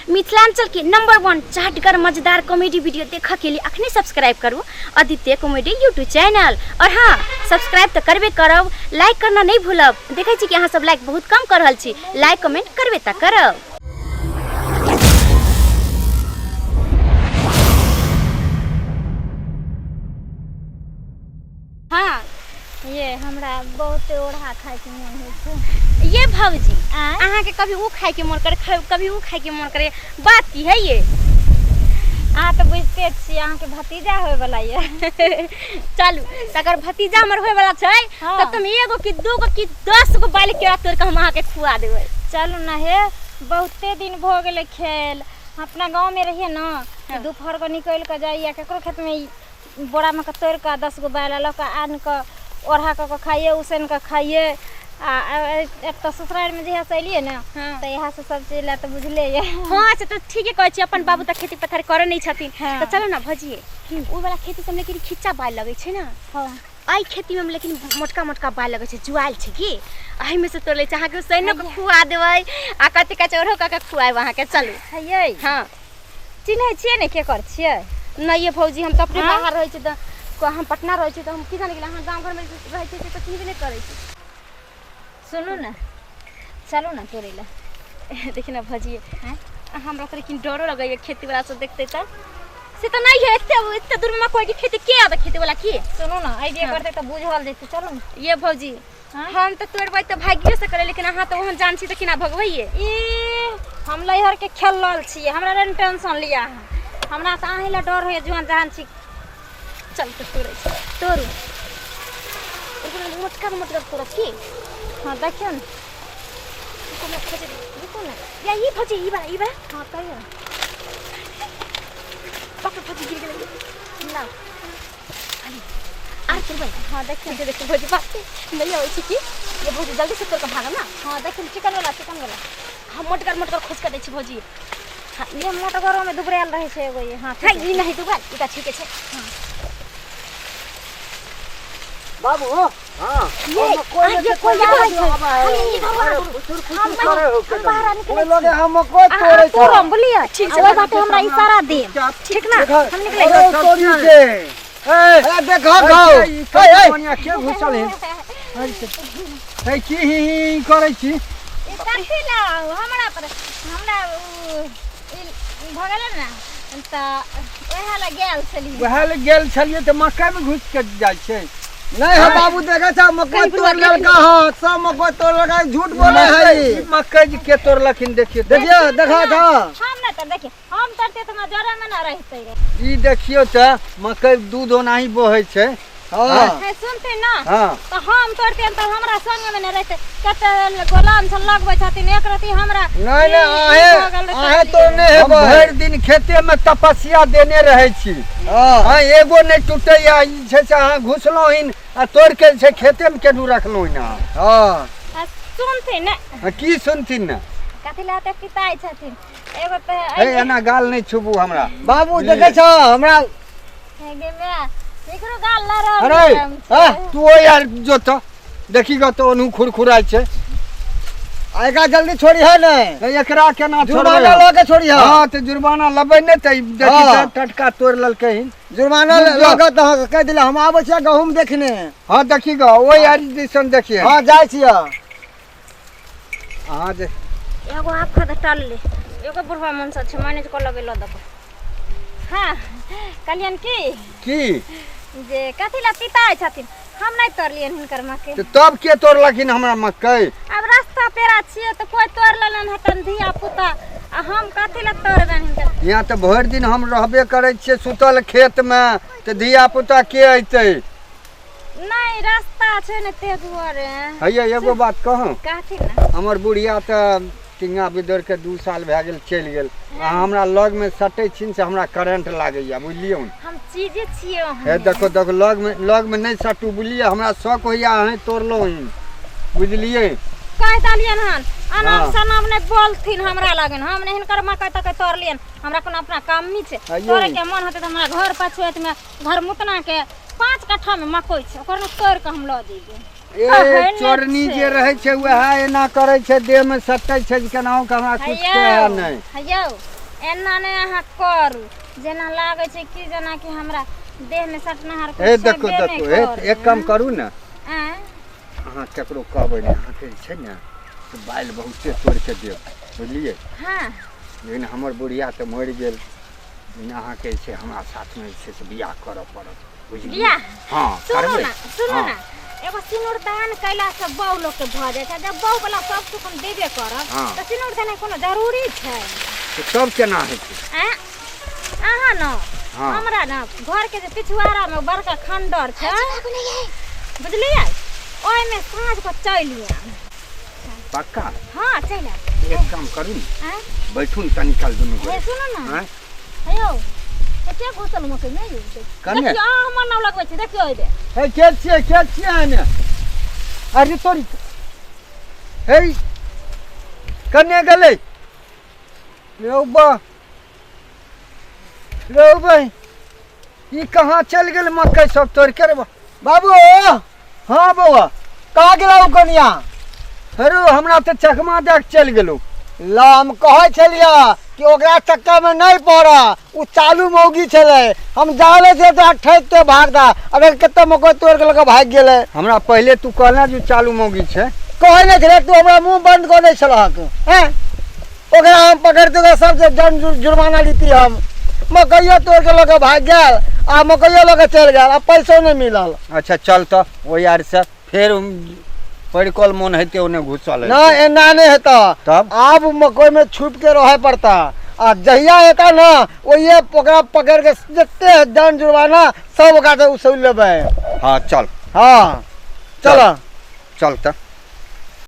मिथिलांचल के नंबर 1 चाटगर मजेदार comedy video देखा के लिए अखने सब्सक्राइब करू आदित्य कॉमेडी यूट्यूब चैनल। और हाँ, सब्सक्राइब तो करबे करब, लाइक करना नहीं भूलब। देखे छी कि अहाँ सब लाइक बहुत कम कर रहल छी, लाइक कमेंट करबे त करब। हाँ, ये हमरा बहुत ओढ़ा खाए के मन होय छै। ये भौजी अहाँ के कभी वो खाए के मन करे, कभी वो खाए के मन करे, बात की है ये? अहाँ तो बुझते छी अहाँ के भतीजा होय वाला ये। चलू अगर भतीजा हमर होय वाला छै त तुम एगो की दूगो की 10 गो बाल के तोड़ के हम अहाँ के खुआ देबै। चलू ना हे, बहुते दिन भ गेले खेल। अपना गांव में रहिए ना, दोपहर को निकल के जाइए केकरो खेत में बोरा में के तोड़ के 10 गो बाल ल के आन के ओढ़ा के खाइए, उसन के खाइए। अब तो ससुराल में जहाँ से अलिए ना तो यहाँ से सब चीज ला तो बुझले ये। हाँ से तो ठीक है, कहै छी अपन बाबू त खेती पथारी करे नहीं छथिन। तो चलो ना भजिए, ओ वाला खेती सब लेकिन खिच्चा बाल लगे छै ना। हां, आई खेती में लेकिन मोटका मोटका बाल लगे छै, जुआल छै की। एही में से तोड़ ले चाहा के सैनो के खुआ देबै आ कते का चोरो का खुआए वहां के। चलू खाइए। हां, चिन्है छियै ने के कर छियै? नहीं ये भौजी, हम तो अपने बाहर रहै छी, तो हम पटना रहै छी, तो हम की जाने गेला, हम गांव घर में रहै छी तो चिन्हबे नहीं करै छी। सुनू ना, चलू ना तोड़े ला। देखिए ना भजिए, हमरा तो लेकिन डरो लगैए खेती वाला सब देखते त से तो नहीं है। इतने दूर में कोई की खेती के आबे खेती वाला की? सुनू ना, आइडिया करते तो बुझल जेते। चलू ना ये भौजी, हम तो तोड़बै तो भागिए से करे, लेकिन अहाँ तो वहां जान छी त किना भगबैए। ई हम लहर के खेलल छी, हमरा रे टेंशन लिया। हमरा त आही ला डर होय जुआन जान छी। चल तो तोड़े छी, तोड़ू। ओकरा मोटका मोटका तोड़ की। हां देखियो ना, कोनो खोजे देखो ना। या ई भौजी ई बा। हां कहियो पक भौजी गिर गेलै ना। आ तोड़बै। हां देखियो देखो भौजी बात नहीं होय छै की। ये भौजी जल्दी से तोड़ के भागा ना। हां देखियो चिकन वाला हम मोटका खोज कर दै छी भौजी। हां, ये मोटगरो में दुबरेल रहे छै एगो ये। हां हां, ई नहीं दुबा, इटा ठीक है। हां बाबू। हां, ये कोई आबै छै। हम करे हो के बाहर निकले कोई लोग हम को तोड़े छै। तोरम बोलिए ठीक है, बाटे हमरा इशारा दे। ठीक ना, हम निकले तोड़ी के। ए देखो गाओ, ए कोनिया के घुसल है। ए की ही करे छी? ई कथि ला हमरा पर हमरा भगले ना त ओहे ला गेल छली। वहे ले गेल छलिए त मक्का में घुस के जाय छै। नहीं है बाबू, देखा था मक्का तोड़ ललका। हां, सब मक्का तोड़ लगा, झूठ बोले है। मक्का जी के तोड़ लखिन, देखियो देखा था। हम ना त देखिए, हम तोड़ते त जरा में ना रहते रे। ई देखियो त मक्का दूध ओनाही बोहै छै। हां है सुनते ना। हां, तो हम तोड़ते त हमरा संग में न रहते। कते गोलाम से लगबै छथिन, एक रति हमरा नहीं आहे तो नहीं है। भर दिन खेते में तपस्या देने रहे छी। हां, एगो नहीं टूटे या ई छै से हां घुसलो हिन आ तोड़ के से खेते में केनु रखलो हिन। हां, सुनते ना। की सुनथिन ना? कथि लाते पिताई छथिन एगो त ए एना गाल नहीं छुबू हमरा। बाबू देखे छ हमरा। हेगे में एकरो गाल ला रह। अरे तू ओ यार जो त देखी ग तो ओनु खुरखुराय छै। आएगा जल्दी छोड़ी है ने। एकरा केना छोड़बै? जुर्माना ल के छोड़ी है। हां, त जुर्माना लबै ने त देखी त टटका तोड़ ललकै हिन। जुर्माना लगत ह कह दिले हम आबै छी गहूम देखने। हां देखी ग ओ यार दिसन देखिए। हां जाय छी। हां जे एगो आखा त टल ले, एगो बुढ़वा मनसा छ मैनेज कर लगे ल दब। हां, कल्याण की जे कथि ला पिताई छथिन, हम नहीं तोड़लियन हिनकर मक्के। तो तब के तोड़लखिन हमरा मक्के? अब रास्ता पेरा छिए तो कोई तोड़ लेलन हटन धिया पुता, आ हम कथि ला तोड़बन हिनकर? यहाँ तो भर दिन हम रहबे करे छिए सुतल खेत में, तो धिया पुता के अइते? नहीं रास्ता छै ने ते दुआरे। हैया एगो बात कहूं, कथि ना हमर बुढ़िया त टिंगा बिदर के 2 साल भए गेल चल गेल। आ हमरा लग में सटै छिन से हमरा करंट लागैया, बुझलियौ? हम चीजे छिए। हे देखो लग में नहीं सटू, बुझलिए? हमरा शौक होइया है तोड़लो हिन, बुझलिए? कह दलियन हन अनाम सनाम ने बोलथिन हमरा लागन, हम नहीं हिनकर मक्का तक तोड़लियन। हमरा कोन अपना काम नहीं छे, तोड़े के मन होते त हमरा घर पछुएत में घर मुतना के 5 कट्ठा में मकई छे, ओकर तोड़ के हम ल देबे। ए चोरनी जे रहै छै वएह एना करै छै, देह में सटै छै जे केनाहु के हमरा कुछ कहे नहीं। हेयौ एना नहीं अहाँ करू, जेना लागे छै कि जेना कि हमरा देह में सटनहार कुछ ए देखो एक काम करू ना, हैं अहाँ केकरो कहबै ने, अहाँ के छै ने से बाइल बहुते तोड़ के देब, बुझलिए। हां लेकिन हमर बुढ़िया तो मर गेल, लेकिन अहाँ के छै हमरा साथ में छै से बियाह करऽ पड़त, बुझलिए। बियाह हां करबै। सुनो ना एगो सिनुरदान कैला से बहु लोग के भ जाय छै, जब बहु वाला सब सुख हम देबे करब त सिनुरदान कोनो जरूरी छै? तो सब केना है छै? हैं अहाँ न हमरा न घर के जे पिछवाड़ा में बड़का खंडर छै, बुझलिए, ओय में साँझ को चलिए। पक्का? हां चल। एक काम करू न, बैठू न तनी काल दुनू ए गोटे। सुनो ना हेयौ कते घुसल मके नै यौ कने देखियो हमर नाम लगबै छै, देखियो ओइ दे हे के छियै ने, अरे तोरी हे कने गेलै रे भाई, ई कहाँ चल गेल मकई सब तोड़ के रे बाबू? हाँ बौआ कहाँ गेलौ कनिया? अरे हमरा तो चकमा देख चल गेलौ। ला हम कहै छलिया कि ओकरा चक्का में नहीं पड़ा, उ चालू मौगी छले, हम जाले से तो ठैक के भाग दा, अगर कते मकई तोड़ के लगा भाग गेले। हमरा पहले तू कहला जो चालू मौगी छे, कहै नै छले, तू हमरा मुंह बंद कर दै छलहक। हैं ओकरा हम पकड़ के सबसे दंड जुर्माना लीती, हम मकइया तोड़ के लगा भाग गेल, आ मकइया लगा चल गेल, आ पैसो नहीं मिलल। अच्छा चल तो ओ यार से फिर परिकल मन हेते ओने घुसल ना, एना नहीं हेता। तब आब मकई में छुप के रहे पड़ता, आ जहिया एता ना ओये ओकरा पकड़ के जते दंड जुर्माना सब ओकरा से उसूल लेबै। हां चल, हां चल चल त